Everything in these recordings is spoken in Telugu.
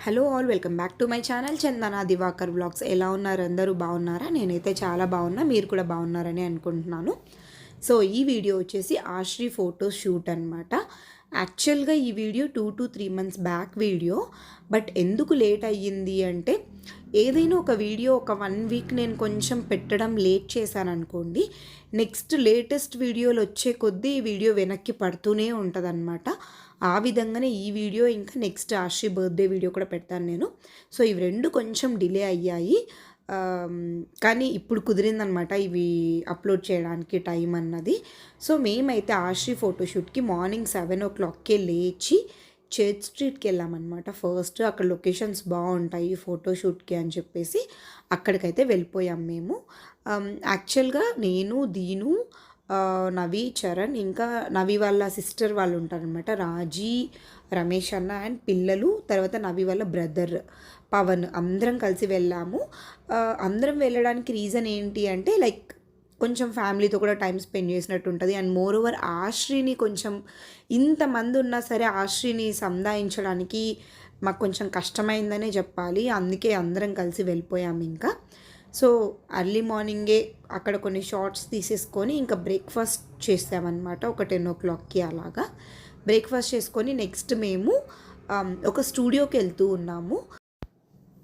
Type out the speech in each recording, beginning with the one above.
Hello all, welcome back to my channel Chandana Divakar vlogs. ఎలా ఉన్నారు? అందరూ బాగున్నారా? నేనైతే చాలా బాగున్నా, మీరు కూడా బాగున్నారని అనుకుంటున్నాను. సో ఈ వీడియో వచ్చేసి ఆశ్రీ ఫోటో షూట్ అనమాట. యాక్చువల్గా ఈ video 2 to 3 months back video. But ఎందుకు లేట్ అయ్యింది అంటే, ఏదైనా ఒక వీడియో ఒక 1 week నేను కొంచెం పెట్టడం లేట్ చేశాను అనుకోండి, నెక్స్ట్ లేటెస్ట్ వీడియోలు వచ్చే కొద్దీ ఈ వీడియో వెనక్కి పడుతూనే ఉంటుందన్నమాట. ఆ విధంగానే ఈ వీడియో ఇంకా నెక్స్ట్ ఆశ్రీ బర్త్డే వీడియో కూడా పెడతాను నేను. సో ఇవి రెండు కొంచెం డిలే అయ్యాయి, కానీ ఇప్పుడు కుదిరిందనమాట ఇవి అప్లోడ్ చేయడానికి టైం అన్నది. సో మేమైతే ఆశ్రీ ఫోటోషూట్కి మార్నింగ్ 7 o'clockకే లేచి చర్చ్ స్ట్రీట్కి వెళ్ళామన్నమాట. ఫస్ట్ అక్కడ లొకేషన్స్ బాగుంటాయి ఫోటోషూట్కి అని చెప్పేసి అక్కడికైతే వెళ్ళిపోయాం మేము. యాక్చువల్గా నేను, దీను, నవి, చరణ్, ఇంకా నవి వాళ్ళ సిస్టర్ వాళ్ళు ఉంటారనమాట, రాజీ, రమేష్ అన్న అండ్ పిల్లలు, తర్వాత నవి వాళ్ళ బ్రదర్ పవన్, అందరం కలిసి వెళ్ళాము. అందరం వెళ్ళడానికి రీజన్ ఏంటి అంటే, లైక్ కొంచెం ఫ్యామిలీతో కూడా టైం స్పెండ్ చేసినట్టు ఉంటుంది. అండ్ మోర్ ఓవర్ ఆశ్రీని కొంచెం, ఇంతమంది ఉన్నా సరే ఆశ్రీని సంధాయించడానికి మాకు కొంచెం కష్టమైందనే చెప్పాలి. అందుకే అందరం కలిసి వెళ్ళిపోయాము ఇంకా. సో అర్లీ మార్నింగే అక్కడ కొన్ని షార్ట్స్ తీసేసుకొని ఇంకా బ్రేక్ఫాస్ట్ చేసామన్నమాట. ఒక 10 o'clockకి అలాగా బ్రేక్ఫాస్ట్ చేసుకొని నెక్స్ట్ మేము ఒక స్టూడియోకి వెళ్తూ ఉన్నాము.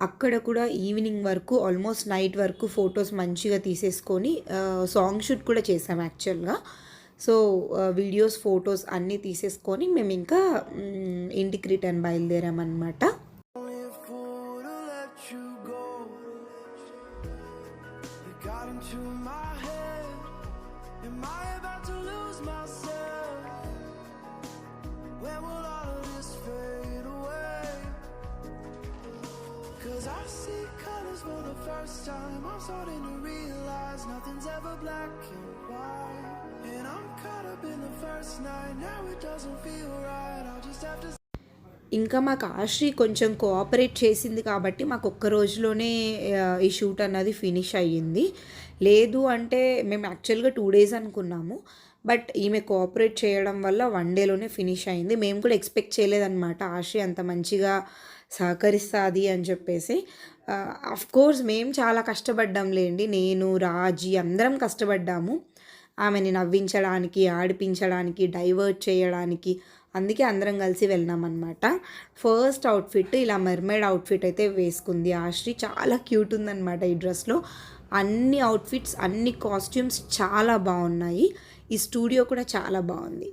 అక్కడ కూడా ఈవినింగ్ వరకు, ఆల్మోస్ట్ నైట్ వరకు ఫొటోస్ మంచిగా తీసేసుకొని సాంగ్ షూట్ కూడా చేసాం యాక్చువల్గా. సో వీడియోస్, ఫొటోస్ అన్నీ తీసేసుకొని మేము ఇంకా ఇంటికి return బయలుదేరామన్నమాట. I see colors for the first time. I'm starting to realize nothing's ever black and white. And I'm caught up in the first night. Now it doesn't feel right. I'll just have to. ఇంకా మాకు ఆశ్రీ కొంచెం కోఆపరేట్ చేసింది కాబట్టి మాకు ఒక్క రోజులోనే ఈ షూట్ అన్నది ఫినిష్ అయ్యింది. లేదు అంటే మేము యాక్చువల్గా 2 days అనుకున్నాము. బట్ ఈమె కోఆపరేట్ చేయడం వల్ల 1 dayలోనే ఫినిష్ అయింది. మేము కూడా ఎక్స్పెక్ట్ చేయలేదన్నమాట ఆశ్రీ అంత మంచిగా సహకరిస్తుంది అని చెప్పేసి. కోర్స్ మేము చాలా కష్టపడ్డాంలేండి, నేను, రాజీ అందరం కష్టపడ్డాము ఆమెని నవ్వించడానికి, ఆడిపించడానికి, డైవర్ట్ చేయడానికి. అందుకే అందరం కలిసి వెళ్ళినామన్నమాట. ఫస్ట్ అవుట్ఫిట్ ఇలా మెర్మైడ్ అవుట్ఫిట్ అయితే వేసుకుంది ఆశ్రీ. చాలా క్యూట్ ఉందన్నమాట ఈ డ్రెస్లో. అన్ని అవుట్ఫిట్స్, అన్ని కాస్ట్యూమ్స్ చాలా బాగున్నాయి. ఈ స్టూడియో కూడా చాలా బాగుంది.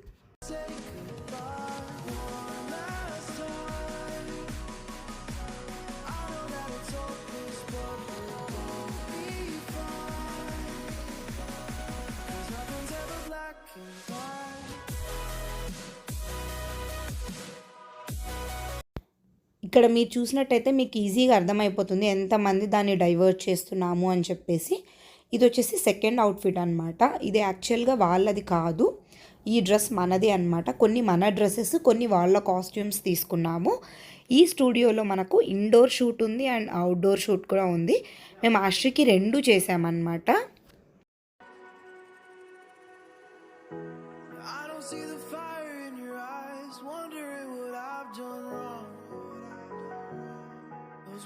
ఇక్కడ మీరు చూసినట్టయితే మీకు ఈజీగా అర్థమైపోతుంది ఎంతమంది దాన్ని డైవర్ట్ చేస్తున్నాము అని చెప్పేసి. ఇది వచ్చేసి సెకండ్ అవుట్ఫిట్ అనమాట. ఇది యాక్చువల్గా వాళ్ళది కాదు, ఈ డ్రెస్ మనది అనమాట. కొన్ని మన డ్రెస్సెస్, కొన్ని వాళ్ళ కాస్ట్యూమ్స్ తీసుకున్నాము. ఈ స్టూడియోలో మనకు ఇండోర్ షూట్ ఉంది అండ్ అవుట్డోర్ షూట్ కూడా ఉంది. మేము ఆశ్రీకి 2 చేసామన్నమాట.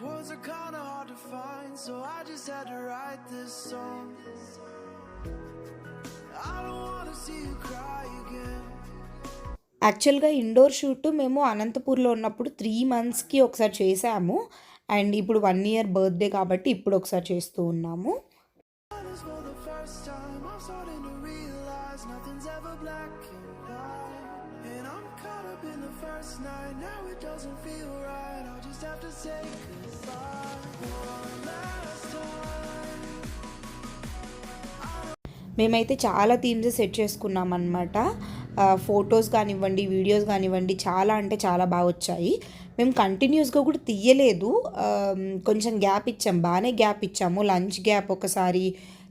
Words are kinda hard to find, so I just had to write this song. I don't wanna see you cry again. యాక్చువల్గా ఇండోర్ షూట్ మేము అనంతపూర్లో ఉన్నప్పుడు 3 monthsకి ఒకసారి చేసాము. అండ్ ఇప్పుడు 1 year బర్త్డే కాబట్టి ఇప్పుడు ఒకసారి చేస్తూ ఉన్నాము. మేమైతే చాలా థీమ్స్ సెట్ చేసుకున్నాం అన్నమాట. ఫొటోస్ కానివ్వండి, వీడియోస్ కానివ్వండి, చాలా అంటే చాలా బాగా వచ్చాయి. మేము కంటిన్యూస్గా కూడా తీయలేదు, కొంచెం గ్యాప్ ఇచ్చాము, బాగానే గ్యాప్ ఇచ్చాము. లంచ్ గ్యాప్ ఒకసారి,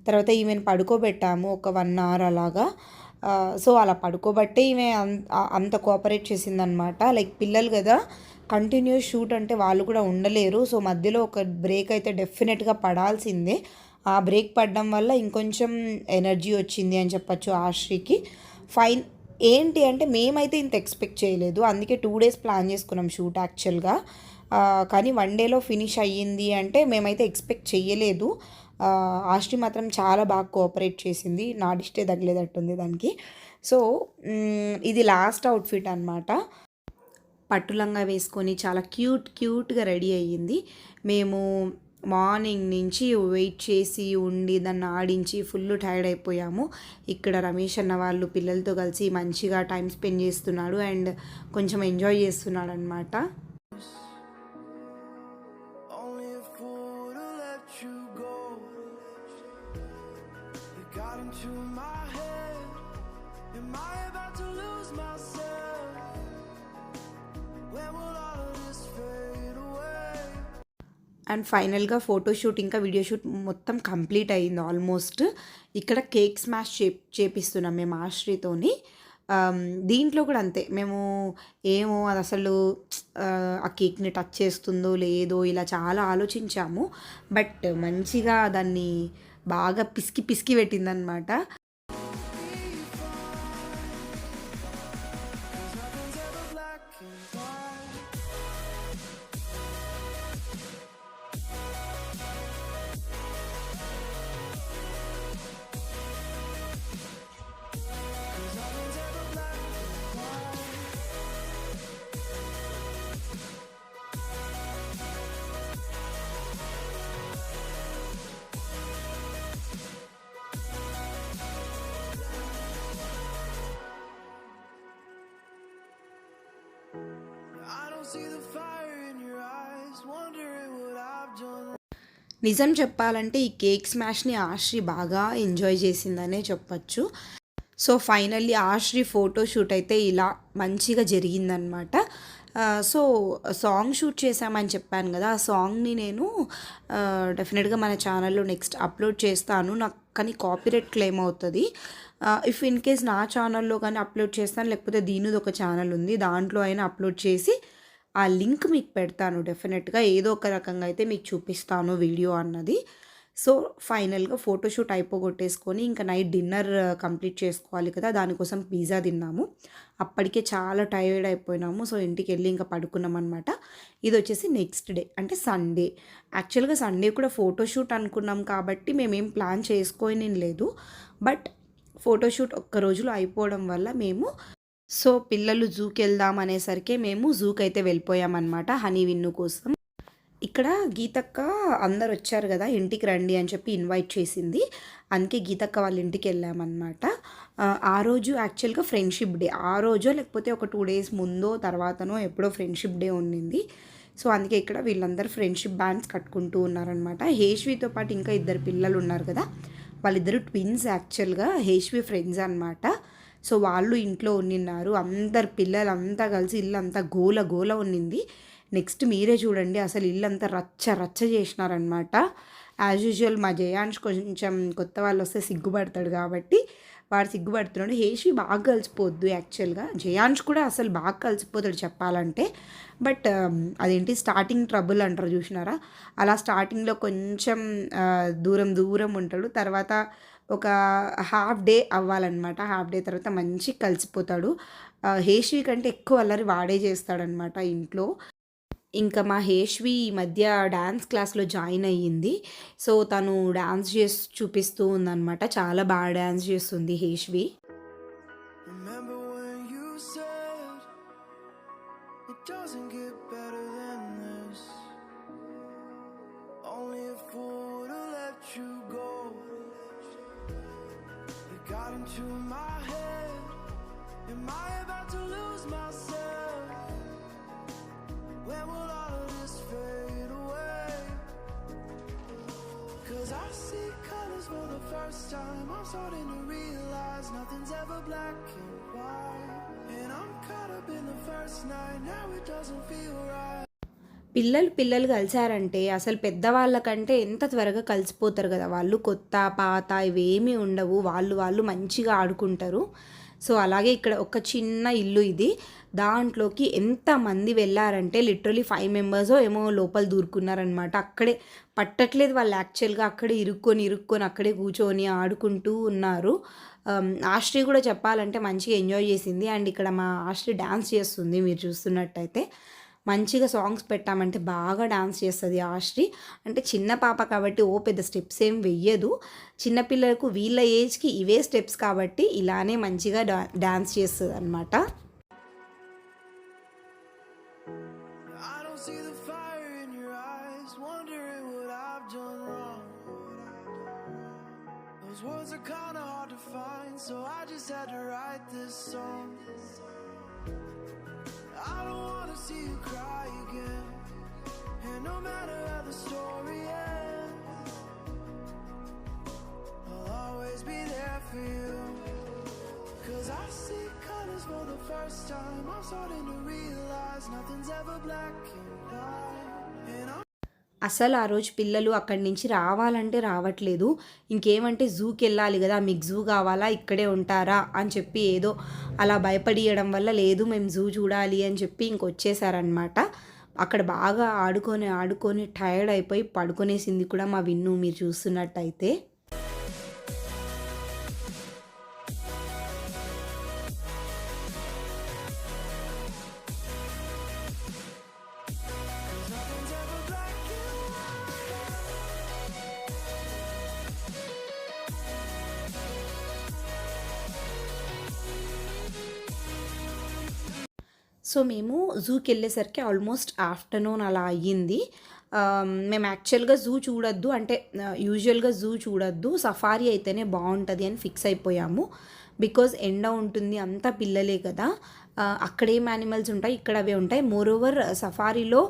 తర్వాత ఈమెను పడుకోబెట్టాము ఒక 1 hour అలాగా. సో అలా పడుకోబట్టే ఈమె అంత కోఆపరేట్ చేసిందనమాట. లైక్ పిల్లలు కదా, కంటిన్యూస్ షూట్ అంటే వాళ్ళు కూడా ఉండలేరు. సో మధ్యలో ఒక బ్రేక్ అయితే డెఫినెట్గా పడాల్సిందే. ఆ బ్రేక్ పడడం వల్ల ఇంకొంచెం ఎనర్జీ వచ్చింది అని చెప్పచ్చు ఆశ్రీకి. ఫైన్ ఏంటి అంటే, మేమైతే ఇంత ఎక్స్పెక్ట్ చేయలేదు. అందుకే 2 days ప్లాన్ చేసుకున్నాం షూట్ యాక్చువల్గా. కానీ 1 డేలో ఫినిష్ అయ్యింది అంటే మేమైతే ఎక్స్పెక్ట్ చెయ్యలేదు. ఆశ్రి మాత్రం చాలా బాగా కోఆపరేట్ చేసింది. నా దిష్టే తగిలేటట్టుంది దానికి. సో ఇది లాస్ట్ అవుట్ఫిట్ అనమాట. పట్టు లంగా వేసుకొని చాలా క్యూట్గా రెడీ అయ్యింది. మేము మార్నింగ్ నుంచి వెయిట్ చేసి ఉండి దాన్ని ఆడించి ఫుల్ టైర్డ్ అయిపోయాము. ఇక్కడ రమేష్ అన్న వాళ్ళు పిల్లలతో కలిసి మంచిగా టైం స్పెండ్ చేస్తున్నాడు అండ్ కొంచెం ఎంజాయ్ చేస్తున్నాడు అనమాట. Only a fool to let you go. You got into my head. Am I about to lose myself? When will all of this fade away? And ఫైనల్గా ఫోటోషూట్ ఇంకా వీడియో షూట్ మొత్తం కంప్లీట్ అయ్యింది ఆల్మోస్ట్. ఇక్కడ కేక్ స్మాష్ చేపిస్తున్నాం మేము ఆశ్రితోని. దీంట్లో కూడా అంతే, మేము ఏమో అది అసలు ఆ కేక్ని టచ్ చేస్తుందో లేదో ఇలా చాలా ఆలోచించాము. బట్ మంచిగా దాన్ని బాగా పిసికి పెట్టిందనమాట. Nothing's ever black and white. Nothing's ever black and white. I don't see the fire in your eyes, wondering what I've done. నిజం చెప్పాలంటే ఈ కేక్ స్మాష్ని ఆశ్రి బాగా ఎంజాయ్ చేసిందనే చెప్పచ్చు. సో ఫైనల్లీ ఆశ్రి ఫోటోషూట్ అయితే ఇలా మంచిగా జరిగిందనమాట. సో సాంగ్ షూట్ చేశామని చెప్పాను కదా, ఆ సాంగ్ని నేను డెఫినెట్గా మన ఛానల్లో నెక్స్ట్ అప్లోడ్ చేస్తాను. నాకు కానీ కాపీరైట్ క్లెయిమ్ అవుతుంది. ఇఫ్ ఇన్ కేస్ నా ఛానల్లో కానీ అప్లోడ్ చేస్తాను, లేకపోతే దీనిది ఒక ఛానల్ ఉంది దాంట్లో అయినా అప్లోడ్ చేసి ఆ లింక్ మీకు పెడతాను. డెఫినెట్గా ఏదో ఒక రకంగా అయితే మీకు చూపిస్తాను వీడియో అన్నది. సో ఫైనల్గా ఫోటోషూట్ అయిపోగొట్టేసుకొని ఇంకా నైట్ డిన్నర్ కంప్లీట్ చేసుకోవాలి కదా, దానికోసం పిజ్జా తిన్నాము. అప్పటికే చాలా టైర్డ్ అయిపోయినాము. సో ఇంటికి వెళ్ళి ఇంకా పడుకున్నాం అనమాట. ఇది వచ్చేసి నెక్స్ట్ డే అంటే సండే. యాక్చువల్గా సండే కూడా ఫోటోషూట్ అనుకున్నాం కాబట్టి మేమేం ప్లాన్ చేసుకోని లేదు. బట్ ఫోటోషూట్ ఒక్క రోజులో అయిపోవడం వల్ల మేము సో పిల్లలు జూకి వెళ్దాం అనేసరికి మేము జూకి అయితే వెళ్ళిపోయామన్నమాట హనీ విన్ను కోసం. ఇక్కడ గీతక్క అందరు వచ్చారు కదా ఇంటికి రండి అని చెప్పి ఇన్వైట్ చేసింది. అందుకే గీతక్క వాళ్ళ ఇంటికి వెళ్ళామన్నమాట. ఆ రోజు యాక్చువల్గా ఫ్రెండ్షిప్ డే. ఆ రోజో లేకపోతే ఒక 2 days ముందో తర్వాతనో ఎప్పుడో ఫ్రెండ్షిప్ డే ఉండింది. సో అందుకే ఇక్కడ వీళ్ళందరూ ఫ్రెండ్షిప్ బ్యాండ్స్ కట్టుకుంటూ ఉన్నారనమాట. హేష్వితో పాటు ఇంకా 2 పిల్లలు ఉన్నారు కదా, వాళ్ళిద్దరు ట్విన్స్. యాక్చువల్గా హేష్వి ఫ్రెండ్స్ అనమాట. సో వాళ్ళు ఇంట్లో ఉండిన్నారు. అందరు పిల్లలంతా కలిసి ఇల్లు అంతా గోల ఉన్నింది. నెక్స్ట్ మీరే చూడండి, అసలు ఇల్లు అంతా రచ్చ చేసినారనమాట. యాజ్ యూజువల్ మా జయాంష్ కొంచెం కొత్త వాళ్ళు వస్తే సిగ్గుపడతాడు కాబట్టి వాడు సిగ్గుపడుతున్నాడు. హేష్వి బాగా కలిసిపోద్దు యాక్చువల్గా. జయాంష్ కూడా అసలు బాగా కలిసిపోతాడు చెప్పాలంటే. బట్ అదేంటి స్టార్టింగ్ ట్రబుల్ అంటారు చూసినారా, అలా స్టార్టింగ్లో కొంచెం దూరం ఉంటాడు. తర్వాత ఒక హాఫ్ డే అవ్వాలన్నమాట. హాఫ్ డే తర్వాత మంచి కలిసిపోతాడు. హేష్వి కంటే ఎక్కువ అల్లరి వాడే చేస్తాడనమాట ఇంట్లో. ఇంకా మా హేష్వి ఈ మధ్య డ్యాన్స్ క్లాస్లో జాయిన్ అయ్యింది. సో తను డ్యాన్స్ చేసి చూపిస్తూ ఉందన్నమాట. చాలా బాగా డ్యాన్స్ చేస్తుంది హేష్వి. Remember when you said it doesn't get better than this? Only a fool to let you go. You got into my head. Am I about to lose myself? When will all of this fade away? 'Cause I see colors for the first time. I'm starting to realize nothing's ever black and white. And I'm caught up in the first night. Now it doesn't feel right. పిల్లలు కలిసారంటే అసలు పెద్దవాళ్ళకంటే ఎంత త్వరగా కలిసిపోతారు కదా వాళ్ళు. కొత్త పాత ఇవేమీ ఉండవు. వాళ్ళు మంచిగా ఆడుకుంటారు. సో అలాగే ఇక్కడ ఒక చిన్న ఇల్లు ఇది. దాంట్లోకి ఎంతమంది వెళ్ళారంటే లిటరలీ 5 members ఏమో లోపల దూరుకున్నారనమాట. అక్కడే పట్టట్లేదు వాళ్ళు యాక్చువల్గా. అక్కడే ఇరుక్కొని అక్కడే కూర్చొని ఆడుకుంటూ ఉన్నారు. ఆశ్రీ కూడా చెప్పాలంటే మంచిగా ఎంజాయ్ చేసింది. అండ్ ఇక్కడ మా ఆశ్రీ డ్యాన్స్ చేస్తుంది మీరు చూస్తున్నట్టయితే. మంచిగా సాంగ్స్ పెట్టామంటే బాగా డాన్స్ చేస్తుంది ఆశ్రి. అంటే చిన్న పాప కాబట్టి పెద్ద స్టెప్స్ ఏం వెయ్యదు. చిన్నపిల్లలకు వీళ్ళ ఏజ్కి ఇవే స్టెప్స్ కాబట్టి ఇలానే మంచిగా డాన్స్ చేస్తుంది అనమాట. I don't see the fire in your eyes, wondering what I've done wrong. Those words are kinda hard to find, so I just had to write this song. I don't wanna see you cry again, and no matter how the story ends, I'll always be there for you. Cause I see colors for the first time, I'm starting to realize nothing's ever black and white. And I'm అసలు ఆ రోజు పిల్లలు అక్కడి నుంచి రావాలంటే రావట్లేదు. ఇంకేమంటే జూకి వెళ్ళాలి కదా, మీకు జూ కావాలా, ఇక్కడే ఉంటారా అని చెప్పి ఏదో అలా భయపడియడం వల్ల లేదు మేము జూ చూడాలి అని చెప్పి ఇంకొచ్చేసారనమాట. అక్కడ బాగా ఆడుకొని ఆడుకొని టైర్డ్ అయిపోయి పడుకునేసింది కూడా మా విన్ను, మీరు చూస్తున్నట్టయితే. nothing's ever black and so మేము జూకి వెళ్ళేసరికి ఆల్మోస్ట్ ఆఫ్టర్నూన్ అలా అయ్యింది. మేము యాక్చువల్గా జూ చూడొద్దు అంటే యూజువల్గా జూ చూడొద్దు, సఫారీ అయితేనే బాగుంటుంది అని ఫిక్స్ అయిపోయాము. బికాజ్ ఎండ ఉంటుంది, అంతా పిల్లలే కదా, అక్కడేం యానిమల్స్ ఉంటాయి ఇక్కడ అవే ఉంటాయి. మోరోవర్ సఫారీలో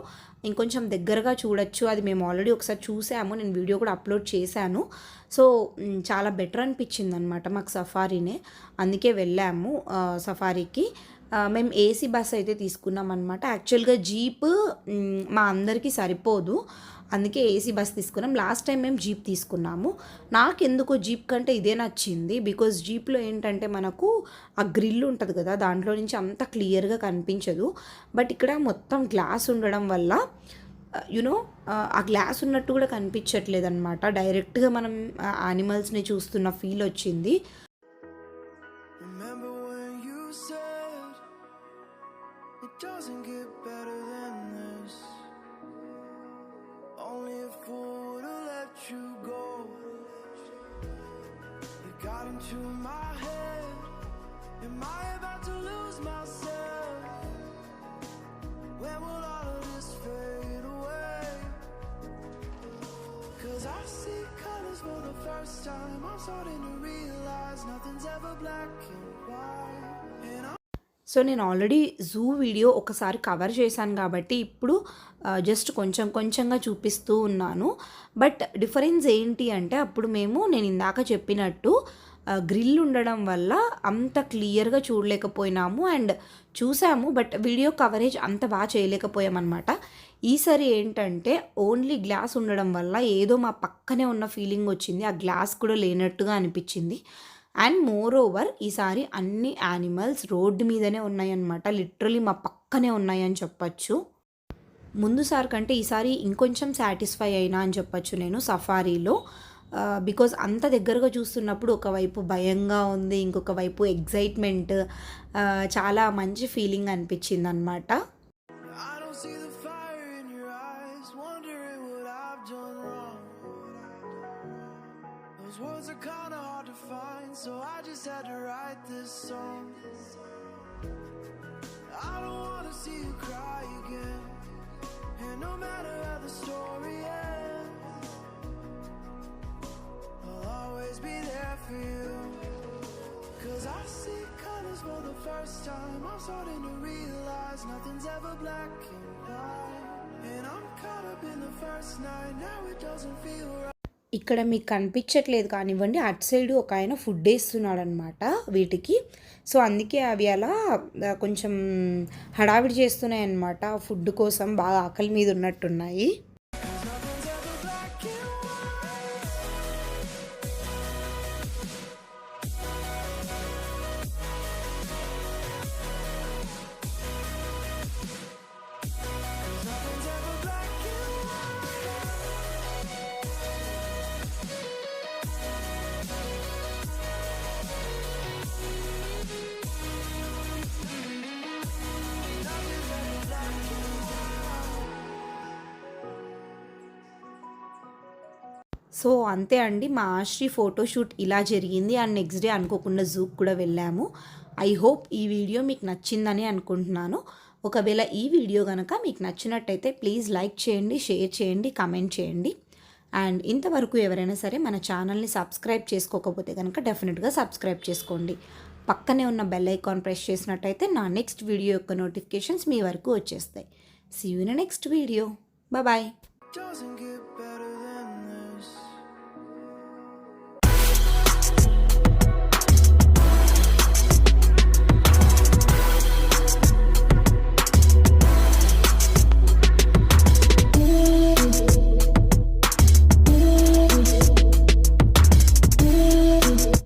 ఇంకొంచెం దగ్గరగా చూడొచ్చు, అది మేము ఆల్రెడీ ఒకసారి చూసాము, నేను వీడియో కూడా అప్లోడ్ చేశాను. సో చాలా బెటర్ అనిపించింది అనమాట మాకు సఫారీనే, అందుకే వెళ్ళాము సఫారీకి. మేము ఏసీ బస్ అయితే తీసుకున్నాం అనమాట. యాక్చువల్గా జీప్ మా అందరికీ సరిపోదు, అందుకే ఏసీ బస్ తీసుకున్నాం. లాస్ట్ టైం మేము జీప్ తీసుకున్నాము. నాకెందుకో జీప్ కంటే ఇదే నచ్చింది. బికాజ్ జీప్లో ఏంటంటే మనకు ఆ గ్రిల్ ఉంటుంది కదా, దాంట్లో నుంచి అంత క్లియర్గా కనిపించదు. బట్ ఇక్కడ మొత్తం గ్లాస్ ఉండడం వల్ల యునో ఆ గ్లాస్ ఉన్నట్టు కూడా కనిపించట్లేదు అనమాట. డైరెక్ట్గా మనం యానిమల్స్ని చూస్తున్న ఫీల్ వచ్చింది. remember when you said it doesn't get better than this. Only a fool would've let you go. You got into my head. Am I about to lose myself? When will all of this fade away? Cause I see colors for the first time, I'm starting to realize nothing's ever black and white. And I'm so నేను ఆల్రెడీ జూ వీడియో ఒకసారి కవర్ చేశాను కాబట్టి ఇప్పుడు జస్ట్ కొంచెం కొంచెంగా చూపిస్తూ ఉన్నాను. బట్ డిఫరెన్స్ ఏంటి అంటే అప్పుడు నేను ఇందాక చెప్పినట్టు గ్రిల్ ఉండడం వల్ల అంత క్లియర్గా చూడలేకపోయినాము అండ్ చూసాము, బట్ వీడియో కవరేజ్ అంత బాగా చేయలేకపోయామన్నమాట. ఈసారి ఏంటంటే ఓన్లీ గ్లాస్ ఉండడం వల్ల ఏదో మా పక్కనే ఉన్న ఫీలింగ్ వచ్చింది, ఆ గ్లాస్ కూడా లేనట్టుగా అనిపించింది. అండ్ మోర్ ఓవర్ ఈసారి అన్ని యానిమల్స్ రోడ్డు మీదనే ఉన్నాయన్నమాట, లిటరలీ మా పక్కనే ఉన్నాయని చెప్పచ్చు. ముందుసారి కంటే ఈసారి ఇంకొంచెం సాటిస్ఫై అయినా అని చెప్పచ్చు నేను సఫారీలో. బికాజ్ అంత దగ్గరగా చూస్తున్నప్పుడు ఒకవైపు భయంగా ఉంది, ఇంకొక వైపు ఎగ్జైట్మెంట్, చాలా మంచి ఫీలింగ్ అనిపించింది అనమాట. I don't see the fire in your eyes, wondering what I've done wrong. Those words are kinda hard to find, so I just had to write this song. I don't wanna see you cry again, and no matter how the story ends, I'll always be there for you. Cause I see colors for the first time, I'm starting to realize nothing's ever black and white. And I'm caught up in the first night, now it doesn't feel right. ఇక్కడ మీకు కనిపించట్లేదు కానివ్వండి, అటు సైడ్ ఒక ఆయన ఫుడ్ వేస్తున్నాడు అనమాట వీటికి. సో అందుకే అవి అలా కొంచెం హడావిడి చేస్తున్నాయి అన్నమాట, ఫుడ్ కోసం బాగా ఆకలి మీద ఉన్నట్టున్నాయి. Nothing's ever black and white. Nothing's ever black and white. So అంతే అండి, మా ఆశ్రీ ఫోటోషూట్ ఇలా జరిగింది. అండ్ నెక్స్ట్ డే అనుకోకుండా జూకి కూడా వెళ్ళాము. ఐ హోప్ ఈ వీడియో మీకు నచ్చిందని అనుకుంటున్నాను. ఒకవేళ ఈ వీడియో కనుక మీకు నచ్చినట్టయితే ప్లీజ్ లైక్ చేయండి, షేర్ చేయండి, కామెంట్ చేయండి. అండ్ ఇంతవరకు ఎవరైనా సరే మన ఛానల్ని సబ్స్క్రైబ్ చేసుకోకపోతే కనుక డెఫినెట్గా సబ్స్క్రైబ్ చేసుకోండి. పక్కనే ఉన్న బెల్ ఐకాన్ ప్రెస్ చేసినట్టయితే నా నెక్స్ట్ వీడియో యొక్క నోటిఫికేషన్స్ మీ వరకు వచ్చేస్తాయి. See you in next video. Bye. Doesn't get